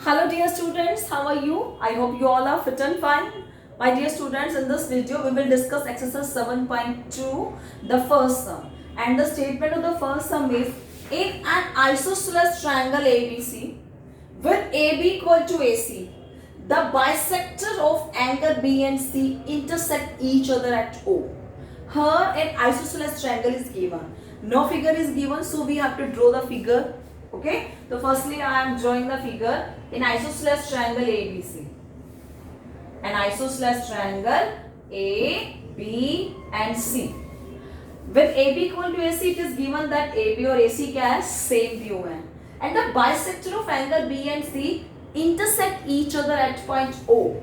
Hello dear students, how are you? I hope you all are fit and fine. My dear students, in this video we will discuss exercise 7.2, the first sum. And the statement of the first sum is, in an isosceles triangle ABC with AB equal to AC, the bisector of angle B and C intersect each other at O. Here an isosceles triangle is given. No figure is given, so we have to draw the figure. Okay, so firstly I am drawing the figure in isosceles triangle ABC. An isosceles triangle A, B and C. With AB equal to AC, it is given that AB और AC क्या है? Same view है. And the bisector of angle B and C intersect each other at point O.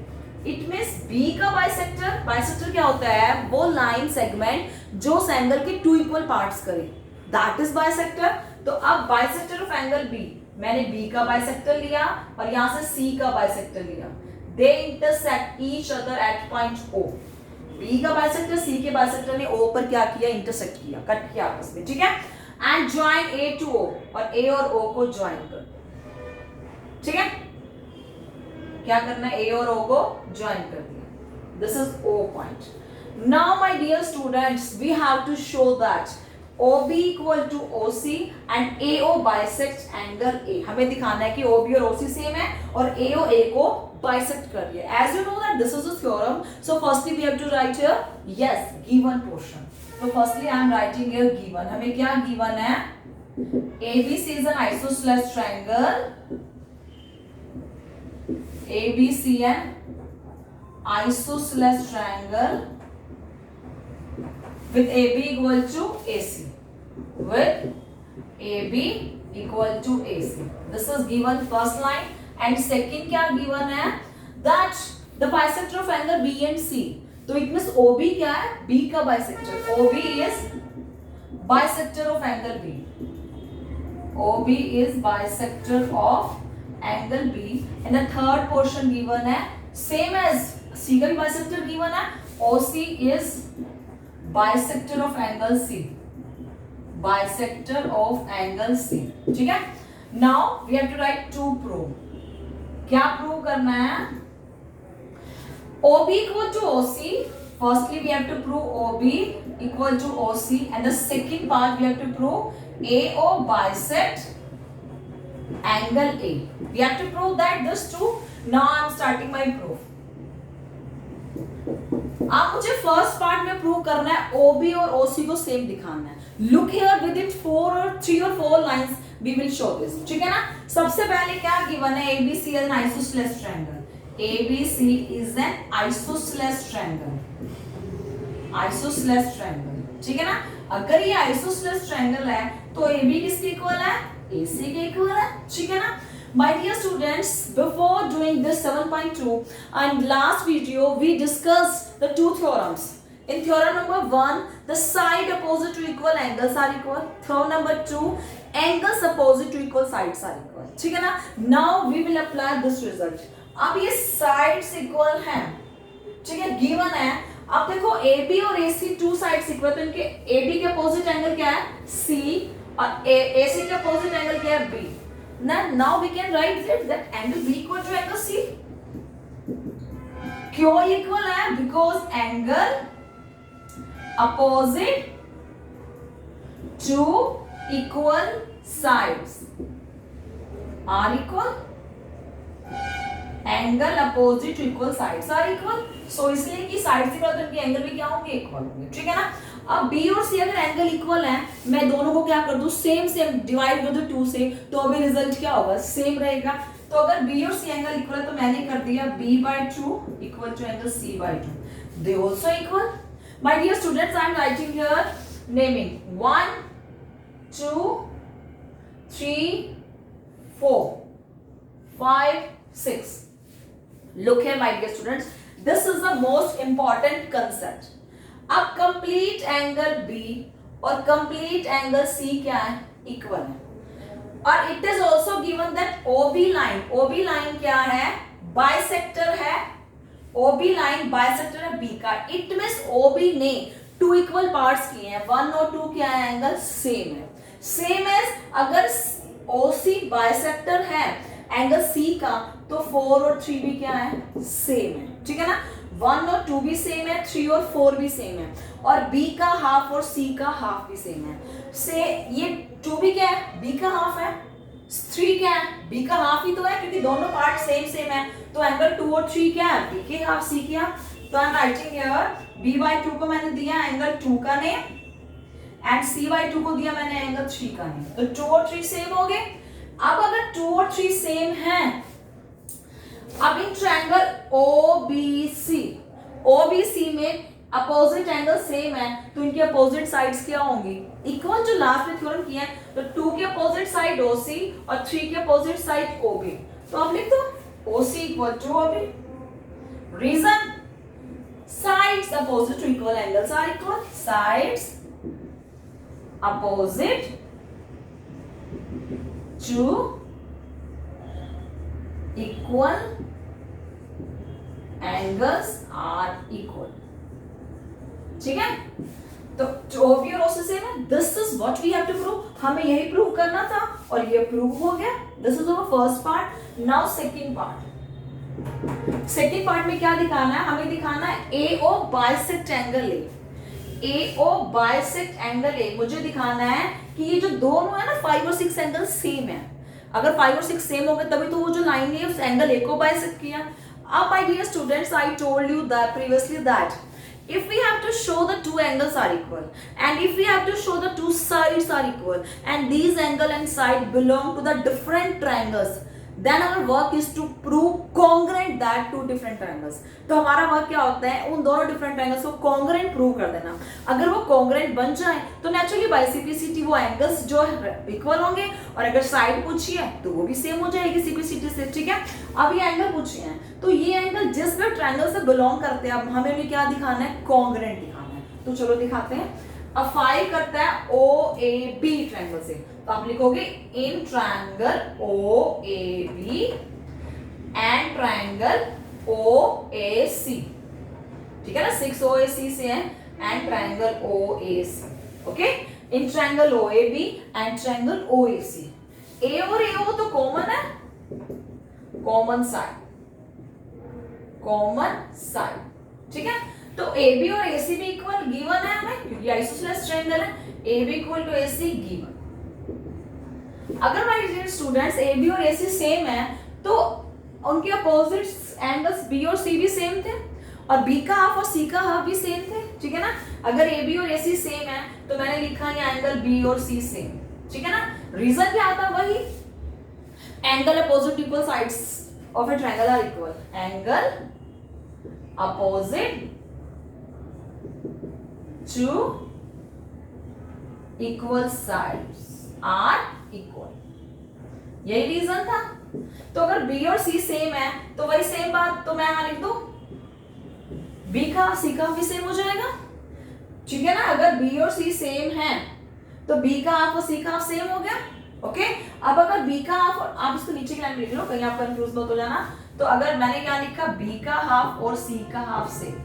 It means B का bisector क्या होता है? वो line segment जो उस angle के two equal parts करे. That is bisector. तो अब bisector of angle B, मैंने B का bisector लिया और यहाँ से C का bisector लिया. They intersect each other at point O. B का bisector C के bisector ने O पर क्या किया? Intersect किया, कट किया आपस में, ठीक है? And join A to O और A और O को join कर, ठीक है? क्या करना है? A और O को join कर दिया. This is O point. Now my dear students, we have to show that OB equal to OC and AO bisects angle A. हमें दिखाना है कि OB और OC सेम है और AO A को bisect कर रही है. As you know that this is a theorem, so firstly we have to write here yes given portion. So firstly I am writing here given. हमें क्या given है? ABC is an isosceles triangle. ABC an isosceles triangle with AB equal to AC. With AB equal to AC. This is given first line. And second क्या given है? That the bisector of angle B and C. तो it means OB क्या है? B का bisector. OB is bisector of angle B. OB is bisector of angle B. And the third portion given है same as C का भी bisector given है. OC is bisector of angle C. Bisector of angle C. ठीक है? Now we have to write to prove. क्या prove करना है? OB equal to OC. Firstly we have to prove OB equal to OC, and the second part we have to prove AO bisect angle A. We have to prove that this too. Now I am starting my proof. आप मुझे first part में prove करना है OB और OC को same दिखाना है. Look here with in 3 or 4 lines we will show this, ठीक है ना? सबसे पहले क्या गिवन है? ABC is an isosceles triangle. ABC is an isosceles triangle. Isosceles triangle, ठीक है ना? अगर ये isosceles triangle है तो AB किसके इक्वल है? AC के इक्वल है, ठीक है ना? My dear students, before doing this 7.2 and last video we discussed the two theorems. In theorem number 1, the side opposite to equal angles are equal. Theorem number 2, angles opposite to equal sides are equal. ठीक है ना? Now we will apply this result. अब ये sides equal हैं, ठीक है? Given है. अब देखो AB और AC two sides equal, तो इनके AB के opposite angle क्या है? C और AC के opposite angle क्या है? B. Now we can write that angle B equal to angle C. क्यों equal है? Because angle opposite to equal sides are equal. Angle opposite to equal sides are equal. So इसलिए कि sides equal तो इनके angle भी क्या होंगे? Equal होंगे, ठीक है ना? अब B और C अगर एंगल इक्वल है, मैं दोनों को क्या कर दूं? सेम डिवाइड कर दूं 2 से, तो अभी रिजल्ट क्या होगा? सेम रहेगा. तो अगर B और C एंगल इक्वल है तो मैंने कर दिया B/2 equal to angle C/2. They also equal. My dear students, I am writing here naming 1, 2, 3, 4, 5, 6. Look here, my dear students. This is the most important concept. अब complete angle B और complete angle C क्या है? Equal है. और it is also given that OB line क्या है? Bisector है. OB line bisector है B का. It means OB ने 2 equal parts किए हैं. 1 और 2 क्या है? एंगल सेम है. Same as अगर OC bisector है एंगल सी का, तो 4 और 3 भी क्या है, सेम है, ठीक है ना। 1 और 2 भी सेम है, 3 और 4 भी सेम है, और b का हाफ और c का हाफ भी सेम है। से ये 2 भी क्या है, b का हाफ है, 3 क्या है, b का हाफ ही तो है, क्योंकि दोनों पार्ट सेम सेम है। तो एंगल 2 और 3 क्या है, b के हाफ c के हाफ। तो I am writing here b/2 को मैंने दिया एंगल 2 का नेम, एंड c/2 को दिया मैंने एंगल 3 का नेम। तो 2 और 3 सेम हो गए। अब अगर 2 और 3 सेम हैं, अब इन ट्रायंगल OBC में अपोजिट एंगल सेम है, तो इनकी अपोजिट साइड्स क्या होंगी, इक्वल। जो लास्ट में थ्योरम किया है, तो 2 की अपोजिट साइड OC और 3 की अपोजिट साइड OB। तो आप लिख दो OC equal to OB। Reason, sides opposite to equal angles are equal. Sides opposite to equal angles are equal. ठीक है, तो OB और OC सेम है। This is what we have to prove, हमें यही प्रूव करना था और ये प्रूव हो गया। This is our first part. Now second part. Second part में क्या दिखाना है, हमें दिखाना है AO bisect angle A। AO bisect angle A मुझे दिखाना है कि ये जो दोनों है ना 5 और 6 एंगल सेम है। अगर 5 और 6 सेम हो गए तभी तो वो जो लाइन है उस एंगल A को बाइसेक्ट किया। अब my dear students, I told you that previously that if we have to show the two angles are equal, and if we have to show the two sides are equal, and these angle and side belong to the different triangles, then our work is to prove congruent that two different triangles। तो हमारा work क्या होता है, उन दोनों different triangles को congruent prove कर देना। अगर वो कॉन्ग्रुएंट बन जाए तो नेचुरली बाय सिंप्लिसिटी वो एंगल्स जो है इक्वल होंगे, और अगर साइड पूछी है तो वो भी सेम हो जाएगी सिंप्लिसिटी से, ठीक है। अब ये एंगल पूछे हैं, तो ये एंगल जिस भी ट्रायंगल से बिलोंग करते हैं, अब हमें भी क्या दिखाना है, कॉन्ग्रुएंट दिखाना है। तो चलो दिखाते हैं। अब 5 करता है OAB ट्रायंगल से, तो आप लिखोगे in triangle OAB and triangle OAC, ठीक है ना। 6 OAC से है and triangle OAC, okay. In triangle OAB and triangle OAC, A और AO तो कॉमन है, कॉमन साइड, ठीक है। तो AB और AC भी इक्वल गिवन है हमें, क्योंकि आइसोसेलेस ट्रायंगल है। AB equal to AC given. अगर माय डियर स्टूडेंट्स AB और AC सेम है, तो उनके अपोजिट एंगल्स B और C भी सेम थे, और B का हाफ और C का हाफ भी सेम थे, ठीक है ना। अगर AB और AC सेम है तो मैंने लिखा ये एंगल B और C सेम, ठीक है ना। रीजन क्या आता, वही angle opposite equal sides of a triangle are equal. Angle opposite to equal sides are equal, यही रीजन था। तो अगर B और C सेम है तो वही सेम बात, तो मैं यहां लिख दूं B का C का भी सेम हो जाएगा, ठीक है ना। अगर B और C सेम है तो B का हाफ और C का हाफ सेम हो गया, ओके। अब अगर B का हाफ, आप इसको नीचे की लाइन लिख लो, कहीं आप कंफ्यूज मत हो जाना। तो अगर मैंने क्या लिखा, B का हाफ और C का half same.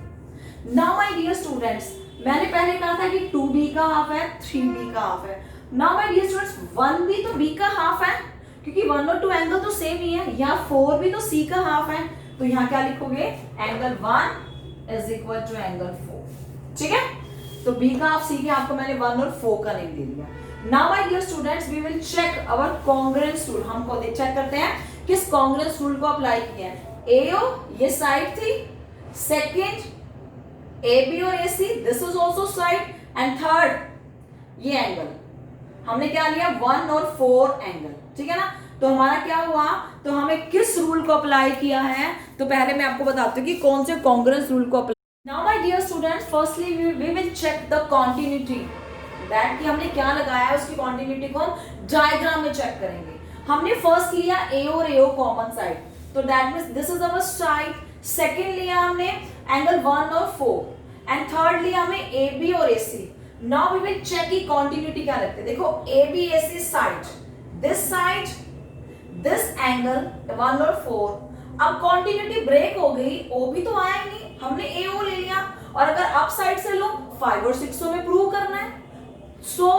Now my dear students, मैंने पहले कहा था कि 2B का हाफ है, 3B का हाफ है। Now my dear students, 1B तो B का हाफ है, क्योंकि 1 और 2 एंगल तो सेम ही है। यहाँ 4 भी तो C का हाफ है, तो यहाँ क्या लिखोगे, angle 1 is equal to angle 4, ठीक है। तो B का हाफ C के हाफ को मैंने 1 और 4 का नेम दे दिया। Now my dear students, we will check our congruence rule. हम को चेक करते हैं किस कॉन्ग्रुएंस रूल को अप्लाई किया है। AO ये साइड थी, सेकंड AB और AC this is also side, and third ये एंगल हमने क्या लिया, 1 और 4 एंगल, ठीक है ना। तो हमारा क्या हुआ, तो हमें किस रूल को अप्लाई किया है, तो पहले मैं आपको बताती हूँ कि कौन से कॉन्ग्रुएंस रूल को apply. Now my dear students, firstly we will check the continuity, that कि हमने क्या लगाया है उसकी कॉन्टिन्यूटी को डायग्राम में चेक करेंगे। हमने फर्स्ट लिया A और AO कॉमन साइड, तो that means this is our side. Second लिया हमने एंगल 1 और 4, एंड थर्ड लिया हमें AB और AC। Now we will check की कॉन्टिन्यूटी क्या रखते हैं। देखो AB AC side, this angle 1 और 4। अब कॉन्टिन्यूटी ब्रेक हो गई, OB तो आया ही नहीं, हमने AO ले लिया, और अगर अप साइड से लो 5 और 6 में प्रूव करना है, so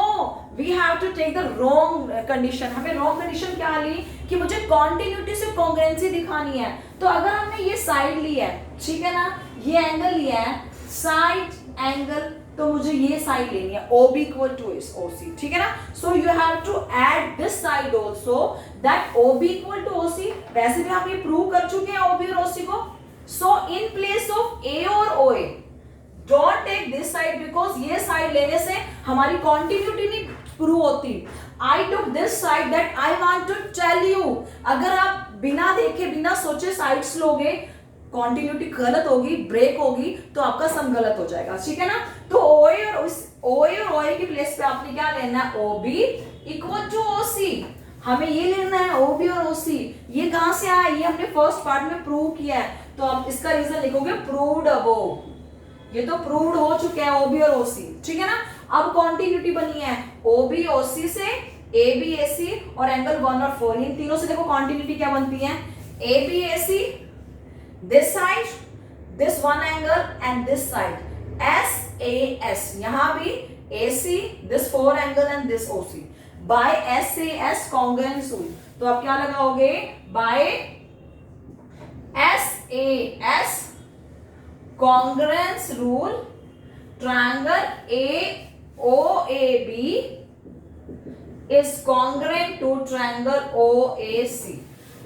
we have to take the wrong condition. हमें रॉन्ग कंडीशन क्या ली कि मुझे कॉन्टिन्यूटी से कॉन्ग्रेंसी दिखानी है, तो अगर हमने ये साइड ली है, ठीक है ना, ये एंगल लिया है साइड एंगल, तो मुझे ये साइड लेनी है OB इक्वल टू इस OC, ठीक है ना। So you have to add this side also that OB equal to OC। वैसे भी हम ये प्रूव कर चुके हैं OB और OC को। So in place of A और OA don't take this side, because ये साइड लेने से हमारी कॉन्टिन्यूटी नहीं प्रूव होती। I took this side that I want to tell you, अगर आप बिना देखे बिना सोचे साइड्स लोगे, कॉन्टिन्यूटी गलत होगी, ब्रेक होगी, तो आपका सम गलत हो जाएगा, ठीक है ना। तो OA और OA की प्लेस पे आपने क्या लेना है, OB इक्वल टू OC। हमें ये लेना है OB और OC। ये कहां से आया, ये हमने फर्स्ट पार्ट में प्रूव किया है, तो आप इसका रीजन लिखोगे प्रूव्ड अबोव। ये तो प्रूव्ड हो चुके हैं OB और OC, ठीक है ना। अब कॉन्टिन्यूटी बनी है OB OC से, AB AC और एंगल 1 और 4, इन तीनों से देखो कॉन्टिन्यूटी क्या बनती है, AB AC this side, this one angle and this side SAS, यहां भी AC this 4 angle and this OC by SAS congruence rule. तो आप क्या लगाओगे, by SAS congruence rule, triangle AOAB is congruent to triangle OAC.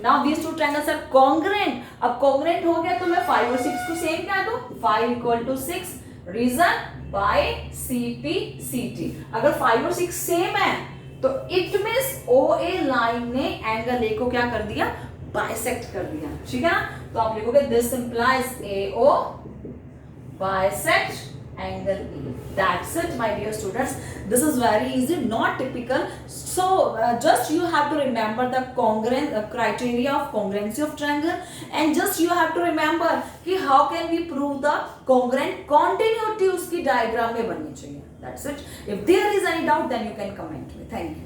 Now these two triangles are congruent. अब congruent हो गया तो मैं 5 और 6 को सेम क्या दूं, 5 equal to 6, reason by CP CT। अगर 5 और 6 सेम है तो इट मींस OA लाइन ने एंगल A को क्या कर दिया, बाइसेक्ट कर दिया, ठीक है ना। तो आप लिखोगे this implies AO bisect angle E. That's it, my dear students. This is very easy, not typical. So just you have to remember the congruent criteria of congruency of triangle, and just you have to remember कि how can we prove the congruent continuity उसकी diagram में बननी चाहिए. That's it. If there is any doubt, then you can comment me. Thank you.